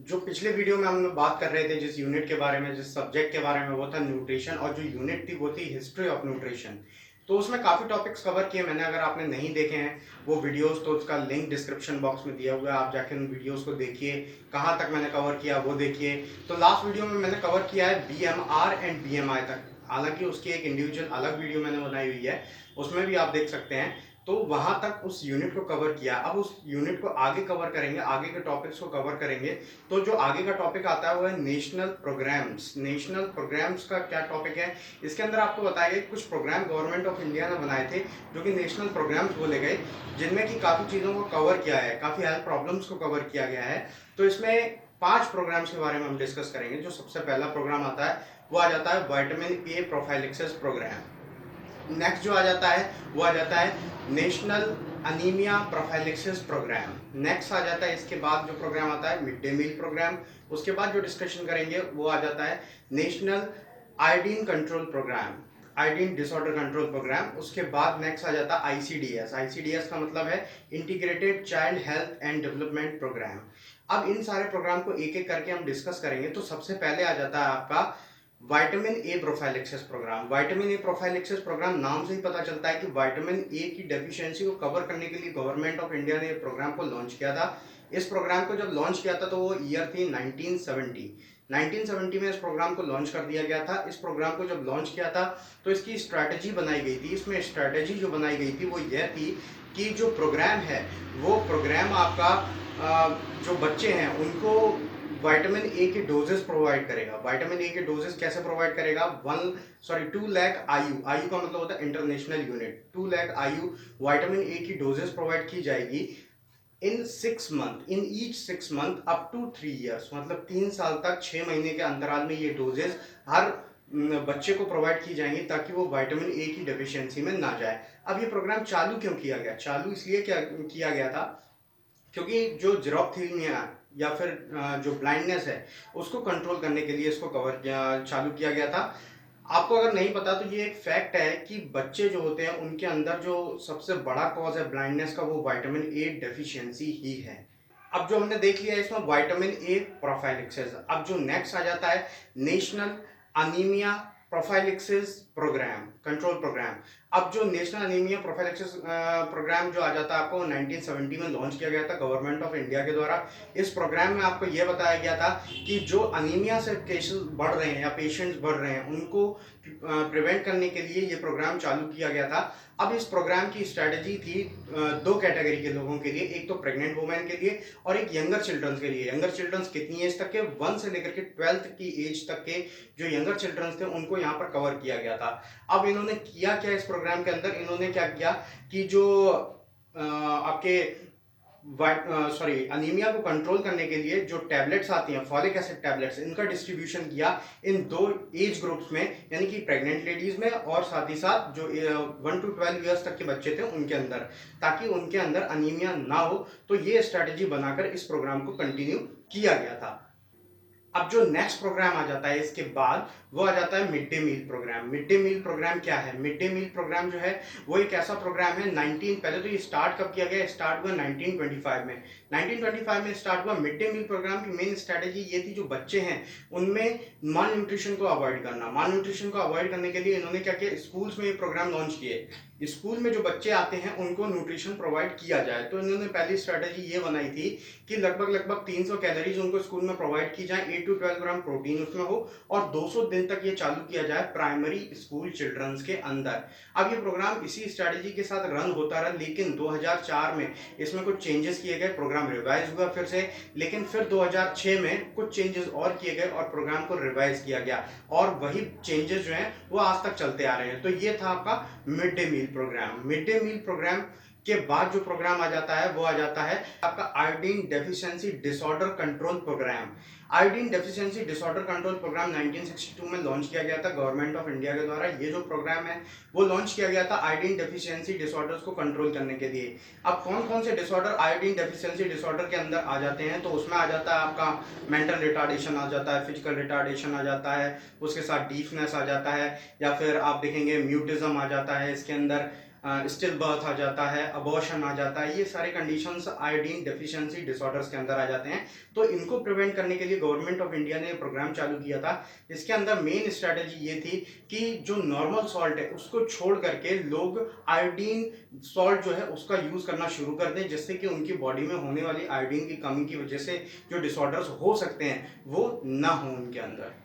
जो पिछले वीडियो में हम लोग बात कर रहे थे जिस यूनिट के बारे में, जिस सब्जेक्ट के बारे में, वो था न्यूट्रिशन, और जो यूनिट थी वो थी हिस्ट्री ऑफ न्यूट्रिशन। तो उसमें काफ़ी टॉपिक्स कवर किए मैंने। अगर आपने नहीं देखे हैं वो वीडियोस तो उसका लिंक डिस्क्रिप्शन बॉक्स में दिया हुआ है, आप जाके उन वीडियोस को देखिए, कहाँ तक मैंने कवर किया वो देखिए। तो लास्ट वीडियो में मैंने कवर किया है BMR एंड BMI तक। हालांकि उसकी एक इंडिविजुअल अलग वीडियो मैंने बनाई हुई है, उसमें भी आप देख सकते हैं। तो वहां तक उस यूनिट को कवर किया। अब उस यूनिट को आगे कवर करेंगे, आगे के टॉपिक्स को कवर करेंगे। तो जो आगे का टॉपिक आता है वो है नेशनल प्रोग्राम्स। नेशनल प्रोग्राम्स का क्या टॉपिक है, इसके अंदर आपको बताया गया कुछ प्रोग्राम गवर्नमेंट ऑफ इंडिया ने बनाए थे जो कि नेशनल प्रोग्राम्स बोले गए, जिनमें कि काफ़ी चीज़ों को कवर किया है, काफ़ी हेल्थ प्रॉब्लम्स को कवर किया गया है। तो इसमें 5 प्रोग्राम्स के बारे में हम डिस्कस करेंगे। जो सबसे पहला प्रोग्राम आता है वो आ जाता है vitamin A prophylaxis programme. Next जो आ जाता है वो आ जाता है national anaemia prophylaxis programme. Next आ जाता है इसके बाद जो प्रोग्राम आता है मिड डे मील प्रोग्राम। उसके बाद जो डिस्कशन करेंगे वो आ जाता है national iodine control programme, iodine disorder control programme. उसके बाद नेक्स्ट आ जाता है ICDS। ICDS का मतलब है integrated child health and development programme. अब इन सारे प्रोग्राम को एक एक करके हम डिस्कस करेंगे। तो सबसे पहले आ जाता है आपका vitamin A prophylaxis programme. Vitamin A prophylaxis programme नाम से ही पता चलता है कि विटामिन ए की डेफिशिएंसी को कवर करने के लिए गवर्नमेंट ऑफ इंडिया ने प्रोग्राम को लॉन्च किया था। इस प्रोग्राम को जब लॉन्च किया था तो वो ईयर थी 1970। 1970 में इस प्रोग्राम को लॉन्च कर दिया गया था। इस प्रोग्राम को जब लॉन्च किया था तो इसकी स्ट्रैटेजी बनाई गई थी। इसमें स्ट्रैटेजी जो बनाई गई थी वो यह थी कि जो प्रोग्राम है वो प्रोग्राम आपका जो बच्चे हैं उनको विटामिन ए के डोजेस प्रोवाइड करेगा। विटामिन ए के डोजेस कैसे प्रोवाइड करेगा? 2 लाख आयु, आयु का मतलब होता है इंटरनेशनल यूनिट, 2 लाख आयु विटामिन ए की डोजेस प्रोवाइड की जाएगी in 6 month, in each 6 month up to 3 years. मतलब 3 साल तक 6 महीने के अंतराल में ये डोजेस हर बच्चे को प्रोवाइड की जाएंगी ताकि वो विटामिन ए की डेफिशिएंसी में ना जाए। अब ये प्रोग्राम चालू क्यों किया गया? चालू इसलिए क्या किया गया था क्योंकि जो जीरोप्थीनिया या फिर जो ब्लाइंडनेस है उसको कंट्रोल करने के लिए इसको कवर किया, चालू किया गया था। आपको अगर नहीं पता तो ये एक फैक्ट है कि बच्चे जो होते हैं उनके अंदर जो सबसे बड़ा कॉज है ब्लाइंडनेस का वो विटामिन ए डेफिशिएंसी ही है। अब जो हमने देख लिया इसमें विटामिन ए प्रोफाइलिक्सिस। अब जो नेक्स्ट आ जाता है national anaemia prophylaxis programme, control programme. अब जो नेशनल अनीमिया प्रोफाइलिक्सिस प्रोग्राम जो आ जाता है आपको 1970 में लॉन्च किया गया था गवर्नमेंट ऑफ इंडिया के द्वारा। इस प्रोग्राम में आपको यह बताया गया था कि जो अनीमिया से केसेस बढ़ रहे हैं या पेशेंट्स बढ़ रहे हैं उनको प्रिवेंट करने के लिए ये प्रोग्राम चालू किया गया था। अब इस प्रोग्राम की स्ट्रेटजी थी 2 कैटेगरी के लोगों के लिए, एक तो प्रेग्नेंट वुमेन के लिए और एक यंगर चिल्ड्रंस के लिए। यंगर चिल्ड्रंस कितनी एज तक के? 1 से लेकर के 12th की एज तक के जो यंगर चिल्ड्रंस थे उनको यहाँ पर कवर किया गया था। अब इन्होंने किया क्या इस प्रोग्राम के अंदर? इन्होंने क्या किया कि जो आपके अनीमिया को कंट्रोल करने के लिए जो टैबलेट्स आती हैं, फॉलिक एसिड टैबलेट्स, इनका डिस्ट्रीब्यूशन किया इन 2 एज ग्रुप्स में, यानी कि प्रेग्नेंट लेडीज में और साथ ही साथ जो 1 to 12 ईयर्स तक के बच्चे थे उनके अंदर, ताकि उनके अंदर अनीमिया ना हो। तो ये स्ट्रेटेजी बनाकर इस प्रोग्राम को कंटिन्यू किया गया था। अब जो नेक्स्ट प्रोग्राम आ जाता है इसके बाद वो आ जाता है mid day meal programme. Mid day meal programme क्या है? मिड डे मील प्रोग्राम जो है वो एक ऐसा प्रोग्राम है 19 पहले तो ये स्टार्ट कब किया गया? स्टार्ट हुआ 1925 में। 1925 में स्टार्ट हुआ। मिड डे मील प्रोग्राम की मेन स्ट्रेटेजी ये थी जो बच्चे हैं उनमें माल न्यूट्रिशन को अवॉइड करना। माल न्यूट्रिशन को अवॉइड करने के लिए इन्होंने क्या किया, स्कूल्स में ये प्रोग्राम लॉन्च किए। स्कूल में जो बच्चे आते हैं उनको न्यूट्रिशन प्रोवाइड किया जाए। तो इन्होंने पहली स्ट्रेटेजी ये बनाई थी कि लगभग 300 कैलोरीज उनको स्कूल में प्रोवाइड की जाए, 8 to 12 ग्राम प्रोटीन उसमें हो, और 200 दिन तक ये चालू किया जाए प्राइमरी स्कूल चिल्ड्रंस के अंदर। अब ये प्रोग्राम इसी स्ट्रेटेजी के साथ रन होता रहा, लेकिन 2004 में इसमें कुछ चेंजेस किए गए, प्रोग्राम रिवाइज हुआ फिर से। लेकिन फिर 2006 में कुछ चेंजेस और किए गए और प्रोग्राम को रिवाइज किया गया, और वही चेंजेस जो हैं वो आज तक चलते आ रहे हैं। तो ये था आपका mid day meal programme. Mid day meal programme के बाद जो प्रोग्राम आ जाता है वो आ जाता है आपका iodine deficiency disorder control programme. Iodine deficiency disorder control programme 1962 में लॉन्च किया गया था गवर्नमेंट ऑफ इंडिया के द्वारा। ये जो प्रोग्राम है वो लॉन्च किया गया था आयोडीन डेफिशिएंसी डिसऑर्डर्स को कंट्रोल करने के लिए। अब कौन कौन से डिसऑर्डर आयोडीन डेफिशिएंसी डिसऑर्डर के अंदर आ जाते हैं? तो उसमें आ जाता है आपका मेंटल रिटार्डेशन आ जाता है, फिजिकल रिटार्डेशन आ जाता है, उसके साथ डीफनेस आ जाता है, या फिर आप देखेंगे म्यूटिज्म आ जाता है इसके अंदर, स्टिल बर्थ आ जाता है, अबॉर्शन आ जाता है, ये सारे कंडीशंस आयोडीन डेफिशिएंसी डिसऑर्डर्स के अंदर आ जाते हैं। तो इनको प्रिवेंट करने के लिए गवर्नमेंट ऑफ इंडिया ने प्रोग्राम चालू किया था। इसके अंदर मेन स्ट्रैटेजी ये थी कि जो नॉर्मल सॉल्ट है उसको छोड़ करके लोग आयोडीन सॉल्ट जो है उसका यूज करना शुरू कर दें, जिससे कि उनकी बॉडी में होने वाली आयोडीन की कमी की वजह से जो डिसऑर्डर्स हो सकते हैं वो ना हो उनके अंदर।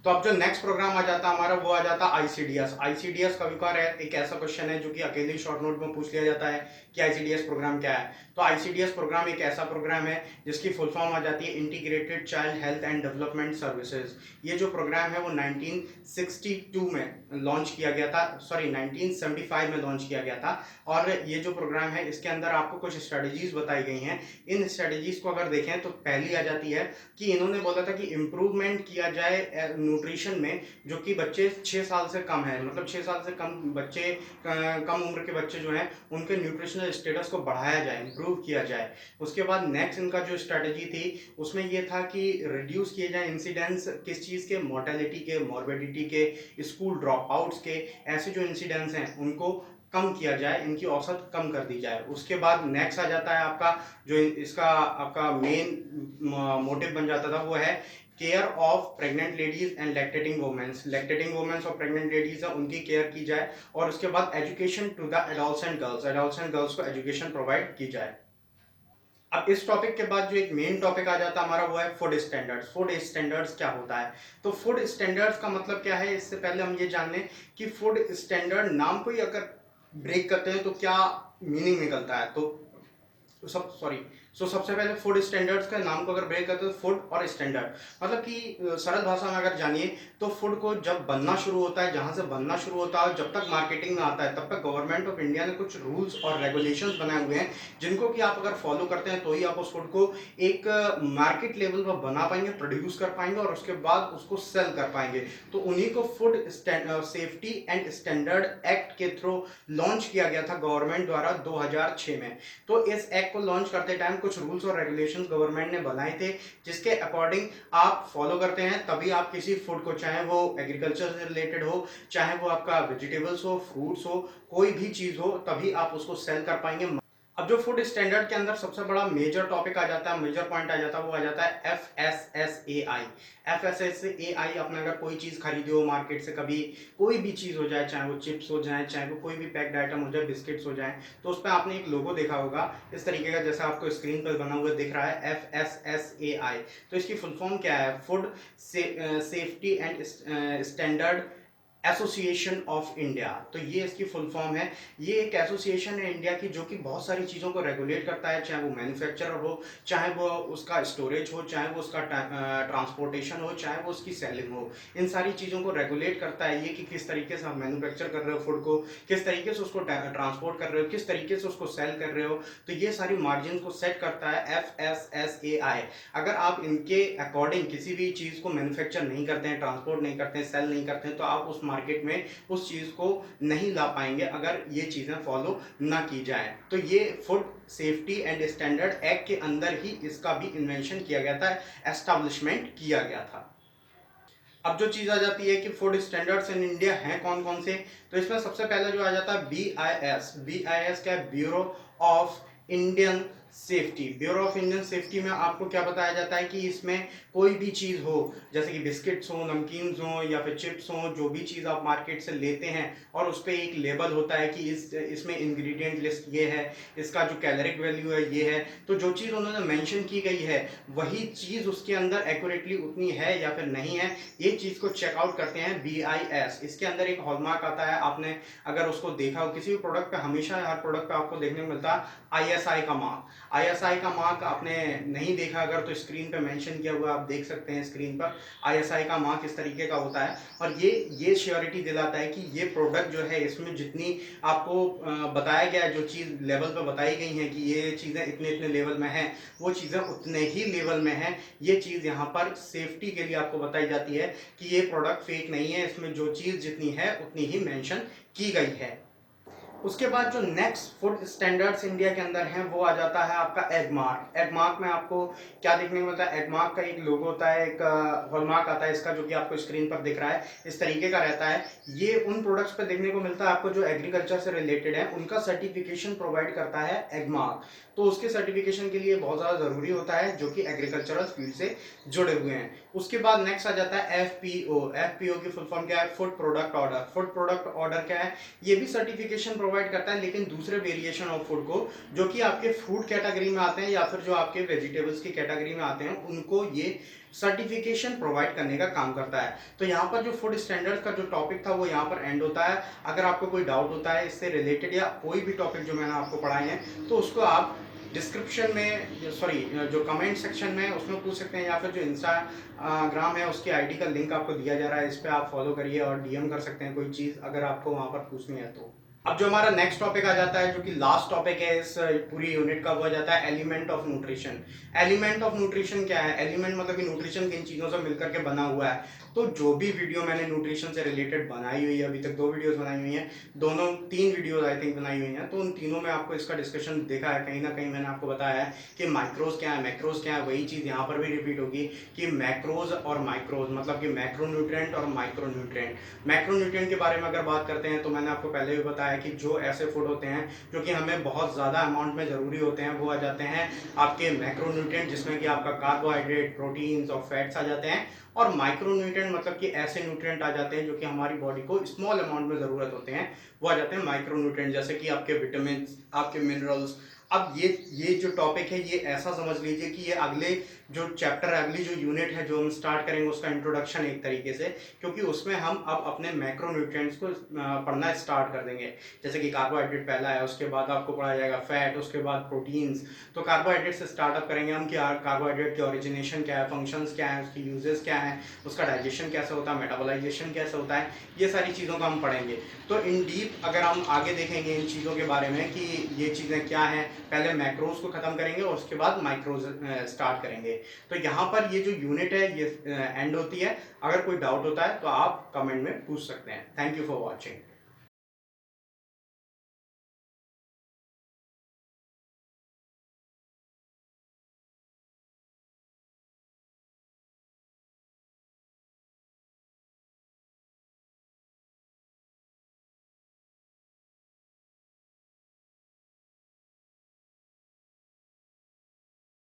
तो अब जो नेक्स्ट प्रोग्राम आ जाता है हमारा, वो आ जाता है आईसीडीएस। आईसीडीएस कभी कभार एक ऐसा क्वेश्चन है जो कि अकेले ही शॉर्ट नोट में पूछ लिया जाता है कि आईसीडीएस प्रोग्राम क्या है। तो आईसीडीएस प्रोग्राम एक ऐसा प्रोग्राम है जिसकी फुल फॉर्म आ जाती है integrated child health and development services. ये जो प्रोग्राम है वो 1962 में लॉन्च किया गया था, सॉरी 1975 में लॉन्च किया गया था। और ये जो प्रोग्राम है इसके अंदर आपको कुछ स्ट्रेटेजीज बताई गई हैं। इन स्ट्रेटेजीज को अगर देखें तो पहली आ जाती है कि इन्होंने बोला था कि इम्प्रूवमेंट किया जाए न्यूट्रिशन में, जो कि बच्चे 6 साल से कम है, मतलब 6 साल से कम बच्चे, कम उम्र के बच्चे जो हैं उनके न्यूट्रिशनल स्टेटस को बढ़ाया जाए, इम्प्रूव किया जाए। उसके बाद नेक्स्ट इनका जो स्ट्रेटजी थी उसमें ये था कि रिड्यूस किए जाए इंसिडेंट्स किस चीज़ के, मोर्टेलिटी के, मॉर्बिडिटी के, स्कूल ड्रॉप आउट्स के, ऐसे जो इंसिडेंट्स हैं उनको कम किया जाए, इनकी औसत कम कर दी जाए। उसके बाद नेक्स्ट आ जाता है आपका जो इसका आपका मेन मोटिव बन जाता था वो है care of pregnant ladies and lactating womens. Lactating womens और प्रेग्नेंट लेडीज है उनकी केयर की जाए। और उसके बाद education to the adolescent girls, adolescent girls को एजुकेशन प्रोवाइड की जाए। अब इस टॉपिक के बाद जो एक मेन टॉपिक आ जाता है हमारा वो है फूड स्टैंडर्ड्स। फूड स्टैंडर्ड्स क्या होता है? तो फूड स्टैंडर्ड्स का मतलब क्या है, इससे पहले हम ये जान लें कि फूड स्टैंडर्ड नाम को ही अगर ब्रेक करते हैं तो क्या मीनिंग निकलता है। तो सबसे पहले फूड स्टैंडर्ड्स का नाम को अगर ब्रेक करते हैं तो फूड और स्टैंडर्ड मतलब कि सरल भाषा में अगर जानिए तो फूड को जब बनना शुरू होता है, जहां से बनना शुरू होता है जब तक मार्केटिंग में आता है तब तक गवर्नमेंट ऑफ इंडिया ने कुछ रूल्स और रेगुलेशंस बनाए हुए हैं, जिनको कि आप अगर फॉलो करते हैं तो ही आप उस फूड को एक मार्केट लेवल पर बना पाएंगे, प्रोड्यूस कर पाएंगे और उसके बाद उसको सेल कर पाएंगे। तो उन्हीं को food safety and standard act के थ्रू लॉन्च किया गया था गवर्नमेंट द्वारा 2006 में। तो इस एक्ट को लॉन्च करते टाइम कुछ रूल्स और रेगुलेशंस गवर्नमेंट ने बनाए थे, जिसके अकॉर्डिंग आप फॉलो करते हैं तभी आप किसी फूड को, चाहे वो एग्रीकल्चर से रिलेटेड हो, चाहे वो आपका वेजिटेबल्स हो, फ्रूट्स हो, कोई भी चीज हो, तभी आप उसको सेल कर पाएंगे। अब जो फूड स्टैंडर्ड के अंदर सबसे बड़ा मेजर टॉपिक आ जाता है, मेजर पॉइंट आ जाता है, वो आ जाता है FSSAI। FSSAI, आपने अगर कोई चीज़ खरीदी हो मार्केट से, कभी कोई भी चीज़ हो जाए, चाहे वो चिप्स हो जाए, चाहे वो कोई भी पैक्ड आइटम हो जाए, बिस्किट्स हो जाए, तो उस पर आपने एक लोगो देखा होगा इस तरीके का, जैसा आपको स्क्रीन पर बना हुआ दिख रहा है FSSAI। तो इसकी फुल फॉर्म क्या है? Food safety and standard association of India. तो ये इसकी फुल फॉर्म है। ये एक एसोसिएशन है इंडिया की जो कि बहुत सारी चीज़ों को रेगुलेट करता है, चाहे वो मैन्युफैक्चरर हो, चाहे वो उसका स्टोरेज हो, चाहे वो उसका ट्रांसपोर्टेशन हो, चाहे वो उसकी सेलिंग हो। इन सारी चीज़ों को रेगुलेट करता है ये कि किस तरीके से आप मैन्युफैक्चर कर रहे हो फूड को, किस तरीके से उसको ट्रांसपोर्ट कर रहे हो, किस तरीके से उसको सेल कर रहे हो। तो ये सारी मार्जिन को सेट करता है FSSAI। अगर आप इनके अकॉर्डिंग किसी भी चीज़ को मैन्युफैक्चर नहीं करते हैं, ट्रांसपोर्ट नहीं करते हैं, सेल नहीं करते हैं, तो आप उस मार्केट में उस चीज को नहीं ला पाएंगे अगर ये चीजें फॉलो ना की जाए। तो ये food safety and standard act के अंदर ही इसका भी इन्वेंशन किया गया था, एस्टैब्लिशमेंट किया गया था। अब जो चीज आ जाती है कि फूड स्टैंडर्ड्स इन इंडिया हैं कौन कौन से, तो इसमें सबसे पहले जो आ जाता है BIS। BIS क्या है? Bureau of Indian safety. Bureau of Indian safety में आपको क्या बताया जाता है कि इसमें कोई भी चीज़ हो, जैसे कि बिस्किट्स हो, नमकीन्स हो या फिर चिप्स हो, जो भी चीज़ आप मार्केट से लेते हैं और उस पर एक लेबल होता है कि इसमें इंग्रेडिएंट लिस्ट ये है, इसका जो कैलोरिक वैल्यू है ये है। तो जो चीज़ उन्होंने मेंशन की गई है वही चीज़ उसके अंदर एक्यूरेटली उतनी है या फिर नहीं है, ये चीज़ को चेकआउट करते हैं BIS। इसके अंदर एक हॉलमार्क आता है, आपने अगर उसको देखा हो किसी भी प्रोडक्ट पे, हमेशा हर प्रोडक्ट पे आपको देखने को मिलता है ISI का मार्क। ISI का मार्क आपने नहीं देखा अगर तो स्क्रीन पे मेंशन किया हुआ आप देख सकते हैं स्क्रीन पर। ISI का मार्क इस तरीके का होता है और ये श्योरिटी दिलाता है कि ये प्रोडक्ट जो है इसमें जितनी आपको बताया गया है, जो चीज़ लेवल पर बताई गई हैं कि ये चीज़ें इतने इतने लेवल में हैं, वो चीज़ें उतने ही लेवल में हैं। ये चीज़ यहाँ पर सेफ्टी के लिए आपको बताई जाती है कि ये प्रोडक्ट फेक नहीं है, इसमें जो चीज़ जितनी है उतनी ही मेंशन की गई है। उसके बाद जो नेक्स्ट फूड स्टैंडर्ड्स इंडिया के अंदर हैं वो आ जाता है आपका एग मार्क। एग मार्क में आपको क्या देखने को मिलता है, एग मार्क का एक लोगो होता है, एक हॉलमार्क आता है इसका, जो कि आपको स्क्रीन पर दिख रहा है, इस तरीके का रहता है। ये उन प्रोडक्ट्स पे देखने को मिलता है आपको जो एग्रीकल्चर से रिलेटेड है, उनका सर्टिफिकेशन प्रोवाइड करता है एग मार्क। तो उसके सर्टिफिकेशन के लिए बहुत ज़्यादा ज़रूरी होता है, जो कि एग्रीकल्चरल फील्ड से जुड़े हुए हैं। उसके बाद नेक्स्ट आ जाता है एफपीओ। एफपीओ की फुल फॉर्म क्या है, food product order. Food product order क्या है, ये भी सर्टिफिकेशन प्रोवाइड करता है, लेकिन दूसरे वेरिएशन ऑफ फूड को, जो कि आपके फ्रूट कैटेगरी में आते हैं या फिर जो आपके वेजिटेबल्स की कैटेगरी में आते हैं, उनको ये सर्टिफिकेशन प्रोवाइड करने का काम करता है। तो यहाँ पर जो फूड स्टैंडर्ड्स का जो टॉपिक था वो यहाँ पर एंड होता है। अगर आपको कोई डाउट होता है इससे रिलेटेड या कोई भी टॉपिक जो मैंने आपको पढ़ाए हैं, तो उसको आप डिस्क्रिप्शन में, सॉरी, जो कमेंट सेक्शन में उसमें पूछ सकते हैं, या फिर जो इंस्टाग्राम है उसकी आईडी का लिंक आपको दिया जा रहा है, इस पर आप फॉलो करिए और डीएम कर सकते हैं कोई चीज़ अगर आपको वहाँ पर पूछनी है तो। अब जो हमारा नेक्स्ट टॉपिक आ जाता है, जो कि लास्ट टॉपिक है इस पूरी यूनिट का, वो आ जाता है element of nutrition. Element of nutrition क्या है, एलिमेंट मतलब कि न्यूट्रिशन किन चीज़ों से मिलकर के बना हुआ है। तो जो भी वीडियो मैंने न्यूट्रिशन से रिलेटेड बनाई हुई है, अभी तक 2 वीडियोस बनाई हुई हैं, दोनों 3 वीडियोस आई थिंक बनाई हुई हैं, तो उन तीनों में आपको इसका डिस्कशन देखा है। कहीं ना कहीं मैंने आपको बताया है कि माइक्रोज क्या है, मैक्रोज क्या है। वही चीज़ यहाँ पर भी रिपीट होगी कि मैक्रोज और माइक्रोज, मतलब कि मैक्रो न्यूट्रिएंट और माइक्रो न्यूट्रिएंट। मैक्रो न्यूट्रिएंट के बारे में अगर बात करते हैं तो मैंने आपको पहले भी बताया कि जो ऐसे फूड होते हैं जो कि हमें बहुत ज़्यादा अमाउंट में ज़रूरी होते हैं, वो आ जाते हैं आपके मैक्रो न्यूट्रिएंट, जिसमें कि आपका कार्बोहाइड्रेट, प्रोटीन्स और फैट्स आ जाते हैं। और माइक्रो न्यूट्रिएंट मतलब कि ऐसे न्यूट्रिएंट आ जाते हैं जो कि हमारी बॉडी को स्मॉल अमाउंट में ज़रूरत होते हैं, वो आ जाते हैं माइक्रो न्यूट्रिएंट, जैसे कि आपके विटामिन, आपके मिनरल्स। अब ये जो टॉपिक है ये ऐसा समझ लीजिए कि ये अगले जो चैप्टर है, अगली जो यूनिट है जो हम स्टार्ट करेंगे, उसका इंट्रोडक्शन एक तरीके से, क्योंकि उसमें हम अब अपने मैक्रो न्यूट्रिएंट्स को पढ़ना स्टार्ट कर देंगे। जैसे कि कार्बोहाइड्रेट पहला है, उसके बाद आपको पढ़ा जाएगा फैट, उसके बाद प्रोटीन्स। तो कार्बोहाइड्रेट से स्टार्टअप करेंगे हम कि कार्बोहाइड्रेट की ओरिजिनेशन क्या है, फंक्शंस क्या है, उसकी यूजेस क्या है, उसका डाइजेशन कैसे होता है, मेटाबोलाइजेशन कैसे होता है, ये सारी चीज़ों का हम पढ़ेंगे। तो इन डीप अगर हम आगे देखेंगे इन चीज़ों के बारे में कि ये चीज़ें क्या हैं, पहले मैक्रोज को ख़त्म करेंगे और उसके बाद माइक्रोज स्टार्ट करेंगे। तो यहाँ पर ये जो यूनिट है ये एंड होती है। अगर कोई डाउट होता है तो आप कमेंट में पूछ सकते हैं। Thank you for watching.